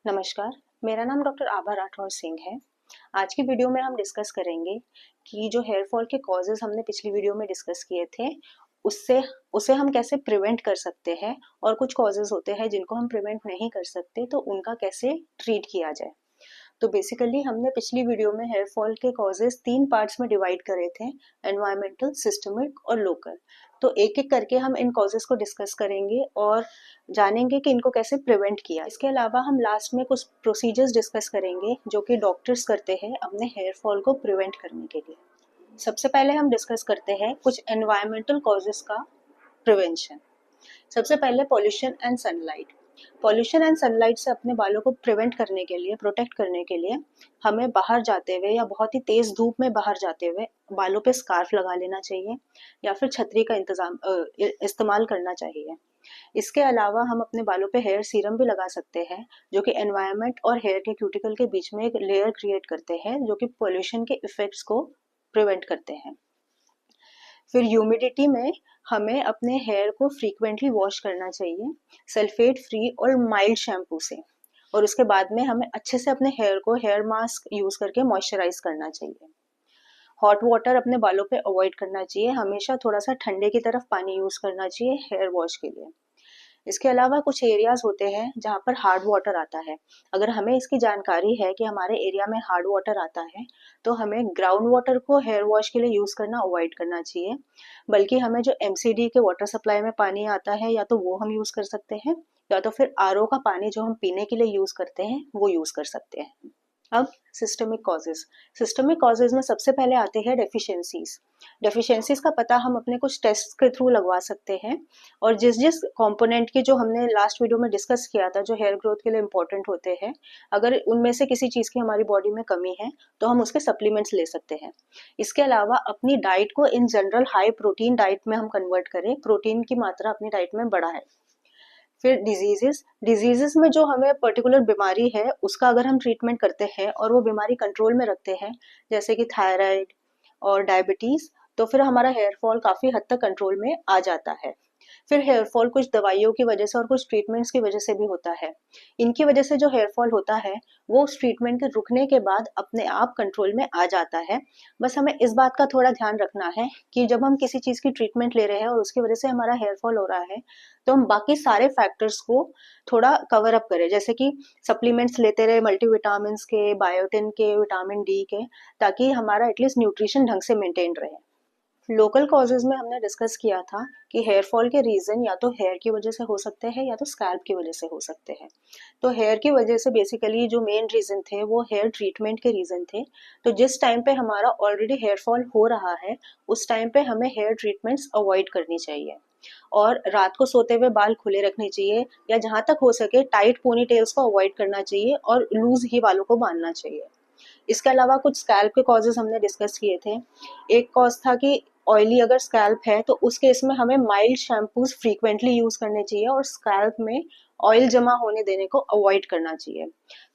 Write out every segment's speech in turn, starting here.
नमस्कार, मेरा नाम डॉक्टर आभा राठौर सिंह है। आज की वीडियो में हम डिस्कस करेंगे कि जो हेयर फॉल के कॉजेज़ हमने पिछली वीडियो में डिस्कस किए थे, उससे उसे हम कैसे प्रिवेंट कर सकते हैं और कुछ कॉजेज़ होते हैं जिनको हम प्रिवेंट नहीं कर सकते, तो उनका कैसे ट्रीट किया जाए। तो बेसिकली हमने पिछली वीडियो में हेयर फॉल के कॉजेज़ 3 पार्ट्स में डिवाइड करे थे, एनवायरमेंटल, सिस्टमिक और लोकल। तो एक-एक करके हम इन कॉजेज़ को डिस्कस करेंगे और जानेंगे कि इनको कैसे प्रिवेंट किया। इसके अलावा हम लास्ट में कुछ प्रोसीजर्स डिस्कस करेंगे जो कि डॉक्टर्स करते हैं अपने हेयर फॉल को प्रिवेंट करने के लिए। सबसे पहले हम डिस्कस करते हैं कुछ एनवायरमेंटल कॉजेज़ का प्रिवेंशन। सबसे पहले pollution and sunlight. Pollution and sunlight से अपने बालों को प्रिवेंट करने के लिए, प्रोटेक्ट करने के लिए हमें बाहर जाते हुए या बहुत ही तेज धूप में बाहर जाते हुए बालों पे स्कार्फ लगा लेना चाहिए या फिर छतरी का इस्तेमाल करना चाहिए। इसके अलावा हम अपने बालों पे हेयर सीरम भी लगा सकते हैं, जो कि एनवायरनमेंट और हेयर के क्यूटिकल के बीच में एक लेयर क्रिएट करते हैं, जो कि पॉल्यूशन के इफेक्ट्स को प्रिवेंट करते हैं। फिर ह्यूमिडिटी में हमें अपने हेयर को फ्रीक्वेंटली वॉश करना चाहिए सल्फेट फ्री और माइल्ड शैम्पू से, और उसके बाद में हमें अच्छे से अपने हेयर को हेयर मास्क यूज़ करके मॉइस्चराइज करना चाहिए। हॉट वाटर अपने बालों पे अवॉइड करना चाहिए, हमेशा थोड़ा सा ठंडे की तरफ पानी यूज़ करना चाहिए हेयर वॉश के लिए। इसके अलावा कुछ एरियाज होते हैं जहाँ पर हार्ड वाटर आता है। अगर हमें इसकी जानकारी है कि हमारे एरिया में हार्ड वाटर आता है, तो हमें ग्राउंड वाटर को हेयर वॉश के लिए यूज़ करना अवॉइड करना चाहिए, बल्कि हमें जो एमसीडी के वाटर सप्लाई में पानी आता है या तो वो हम यूज़ कर सकते हैं, या तो फिर आरओ का पानी जो हम पीने के लिए यूज़ करते हैं वो यूज़ कर सकते हैं। अब सिस्टमिक कॉजेज। सिस्टमिक कॉजेज में सबसे पहले आते हैं डेफिशिएंसीज। डेफिशिएंसीज का पता हम अपने कुछ टेस्ट के थ्रू लगवा सकते हैं, और जिस जिस कंपोनेंट की जो हमने लास्ट वीडियो में डिस्कस किया था, जो हेयर ग्रोथ के लिए इंपॉर्टेंट होते हैं, अगर उनमें से किसी चीज़ की हमारी बॉडी में कमी है तो हम उसके सप्लीमेंट्स ले सकते हैं। इसके अलावा अपनी डाइट को in general high protein diet में हम कन्वर्ट करें, प्रोटीन की मात्रा अपनी डाइट में बढ़ाएं। फिर डिजीजेस। डिजीजेस में जो हमें पर्टिकुलर बीमारी है उसका अगर हम ट्रीटमेंट करते हैं और वो बीमारी कंट्रोल में रखते हैं, जैसे कि थायराइड और डायबिटीज, तो फिर हमारा हेयर फॉल काफी हद तक कंट्रोल में आ जाता है। फिर हेयर फॉल कुछ दवाइयों की वजह से और कुछ ट्रीटमेंट्स की वजह से भी होता है। इनकी वजह से जो हेयर फॉल होता है वो उस ट्रीटमेंट के रुकने के बाद अपने आप कंट्रोल में आ जाता है। बस हमें इस बात का थोड़ा ध्यान रखना है कि जब हम किसी चीज़ की ट्रीटमेंट ले रहे हैं और उसकी वजह से हमारा हेयर फॉल हो रहा है, तो हम बाकी सारे फैक्टर्स को थोड़ा कवर अप करें, जैसे कि सप्लीमेंट्स लेते रहे मल्टीविटामिन के, बायोटिन के, विटामिन डी के, ताकि हमारा एटलीस्ट न्यूट्रिशन ढंग से मेंटेन रहे। लोकल कॉजेज में हमने डिस्कस किया था कि हेयर फॉल के रीजन या तो हेयर की वजह से हो सकते हैं या तो स्कैल्प की वजह से हो सकते हैं। तो हेयर की वजह से बेसिकली जो मेन रीजन थे वो हेयर ट्रीटमेंट के रीजन थे। तो जिस टाइम पे हमारा ऑलरेडी हेयर फॉल हो रहा है, उस टाइम पे हमें हेयर ट्रीटमेंट्स अवॉइड करनी चाहिए, और रात को सोते हुए बाल खुले रखने चाहिए, या जहाँ तक हो सके टाइट पोनी टेल्स को अवॉइड करना चाहिए और लूज ही बालों को बांधना चाहिए। इसके अलावा कुछ स्कैल्प के कॉजेज हमने डिस्कस किए थे। एक कॉज था कि ऑयली अगर स्कैल्प है तो उस केस में हमें माइल्ड शैम्पूज फ्रीक्वेंटली यूज करने चाहिए और स्कैल्प में ऑयल जमा होने देने को अवॉइड करना चाहिए।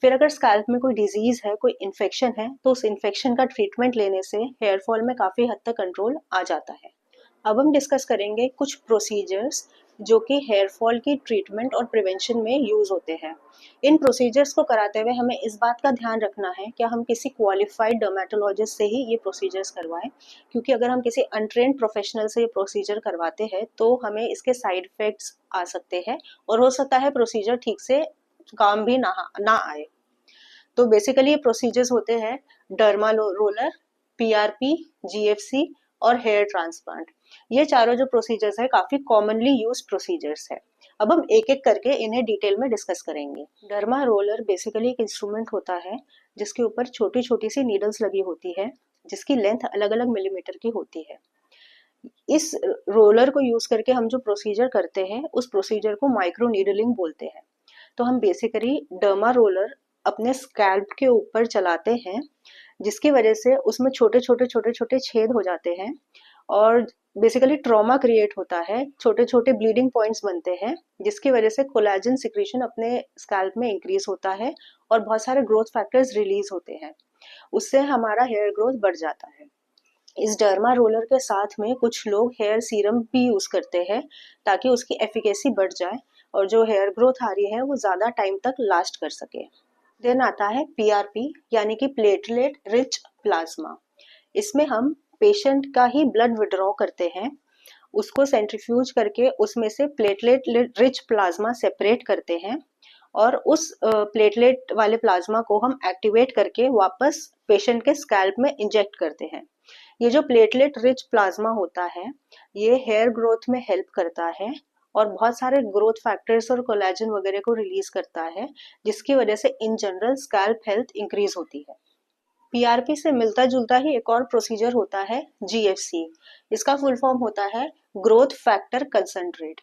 फिर अगर स्कैल्प में कोई डिजीज है, कोई इन्फेक्शन है, तो उस इन्फेक्शन का ट्रीटमेंट लेने से हेयर फॉल में काफी हद तक कंट्रोल आ जाता है। अब हम डिस्कस करेंगे कुछ प्रोसीजर्स जो कि हेयर फॉल की ट्रीटमेंट और प्रिवेंशन में यूज होते हैं। इन प्रोसीजर्स को कराते हुए हमें इस बात का ध्यान रखना है कि हम किसी क्वालिफाइड डर्मेटोलॉजिस्ट से ही ये प्रोसीजर्स करवाएं, क्योंकि अगर हम किसी अनट्रेन्ड प्रोफेशनल से ये प्रोसीजर करवाते हैं तो हमें इसके साइड इफेक्ट्स आ सकते हैं, और हो सकता है प्रोसीजर ठीक से काम भी ना आए। तो बेसिकली ये प्रोसीजर्स होते हैं डर्मा रोलर, पीआरपी, जीएफसी और हेयर ट्रांसप्लांट। ये चारों जो प्रोसीजर्स है काफी कॉमनली यूज प्रोसीजर्स है। अब हम एक एक करके इन्हें डिटेल में डिस्कस करेंगे। डर्मा रोलर बेसिकली एक इंस्ट्रूमेंट होता है जिसके ऊपर छोटी छोटी सी नीडल्स लगी होती है, जिसकी लेंथ अलग अलग मिलीमीटर की होती है। इस रोलर को यूज करके हम जो प्रोसीजर करते हैं उस प्रोसीजर को माइक्रो नीडलिंग बोलते हैं। तो हम बेसिकली डर्मा रोलर अपने स्कैल्प के ऊपर चलाते हैं, जिसकी वजह से उसमें छोटे छोटे छोटे छोटे छेद हो जाते हैं, और बेसिकली ट्रॉमा क्रिएट होता है, छोटे छोटे ब्लीडिंग पॉइंट्स बनते हैं, जिसकी वजह से कोलेजन सिक्रीशन अपने स्कैल्प में इंक्रीज होता है और बहुत सारे ग्रोथ फैक्टर्स रिलीज होते हैं। उससे हमारा हेयर ग्रोथ बढ़ जाता है। इस डर्मा रोलर के साथ में कुछ लोग हेयर सीरम भी यूज करते हैं ताकि उसकी एफिकेसी बढ़ जाए, और जो हेयर ग्रोथ आ रही है वो ज़्यादा टाइम तक लास्ट कर सके। देन आता है पीआरपी यानी कि प्लेटलेट रिच प्लाज्मा। इसमें हम पेशेंट का ही ब्लड विड्रॉ करते हैं, उसको सेंट्रीफ्यूज करके उसमें से प्लेटलेट रिच प्लाज्मा सेपरेट करते हैं और उस प्लेटलेट वाले प्लाज्मा को हम एक्टिवेट करके वापस पेशेंट के स्कैल्प में इंजेक्ट करते हैं। ये जो प्लेटलेट रिच प्लाज्मा होता है ये हेयर ग्रोथ में हेल्प करता है और बहुत सारे ग्रोथ फैक्टर्स और कोलेजन वगैरह को रिलीज करता है, जिसकी वजह से in general scalp health increase होती है। पीआरपी से मिलता जुलता ही एक और प्रोसीजर होता है जीएफसी। इसका फुल फॉर्म होता है ग्रोथ फैक्टर कंसंट्रेट।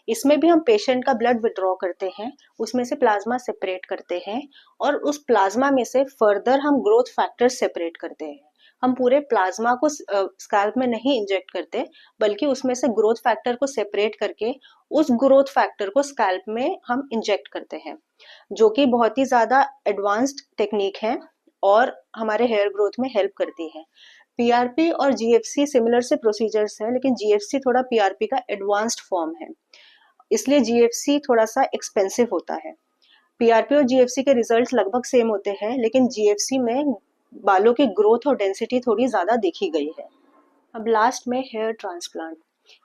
इसमें भी हम पेशेंट का ब्लड विड्रॉ करते हैं, उसमें से प्लाज्मा सेपरेट करते हैं और उस प्लाज्मा में से फर्दर हम ग्रोथ फैक्टर सेपरेट करते हैं। हम पूरे प्लाज्मा को स्कैल्प में नहीं इंजेक्ट करते, बल्कि उसमें से ग्रोथ फैक्टर को सेपरेट करके उस ग्रोथ फैक्टर को स्कैल्प में हम इंजेक्ट करते हैं, जो कि बहुत ही ज्यादा एडवांस्ड टेक्निक है और हमारे हेयर ग्रोथ में हेल्प करती है। पीआरपी और जीएफसी सिमिलर से प्रोसीजर्स है, लेकिन जीएफसी थोड़ा पीआरपी का एडवांस्ड फॉर्म है, इसलिए जीएफसी थोड़ा सा एक्सपेंसिव होता है। पीआरपी और जीएफसी के रिजल्ट लगभग सेम होते हैं, लेकिन जीएफसी में बालों की ग्रोथ और डेंसिटी थोड़ी ज्यादा देखी गई है। अब लास्ट में हेयर ट्रांसप्लांट।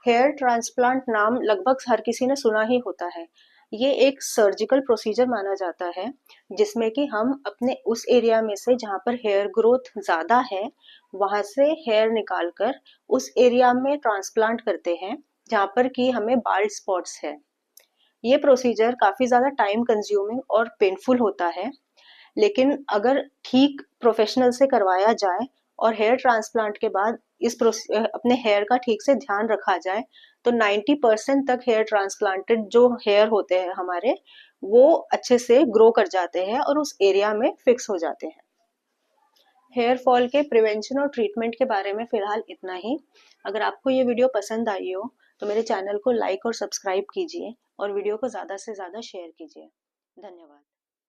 हेयर ट्रांसप्लांट नाम लगभग हर किसी ने सुना ही होता है। ये एक सर्जिकल प्रोसीजर माना जाता है, जिसमें कि हम अपने उस एरिया में से जहाँ पर हेयर ग्रोथ ज़्यादा है वहाँ से हेयर निकाल कर उस एरिया में ट्रांसप्लांट करते हैं जहाँ पर कि हमें बाल्ड स्पॉट्स है। ये प्रोसीजर काफ़ी ज़्यादा टाइम कंज्यूमिंग और पेनफुल होता है, लेकिन अगर ठीक प्रोफेशनल से करवाया जाए और हेयर ट्रांसप्लांट के बाद अपने हेयर का ठीक से ध्यान रखा जाए तो 90% तक हेयर ट्रांसप्लांटेड जो हेयर होते हैं हमारे वो अच्छे से ग्रो कर जाते हैं और उस एरिया में फिक्स हो जाते हैं। हेयर फॉल के प्रिवेंशन और ट्रीटमेंट के बारे में फिलहाल इतना ही। अगर आपको ये वीडियो पसंद आई हो तो मेरे चैनल को लाइक और सब्सक्राइब कीजिए और वीडियो को ज़्यादा से ज़्यादा शेयर कीजिए। धन्यवाद।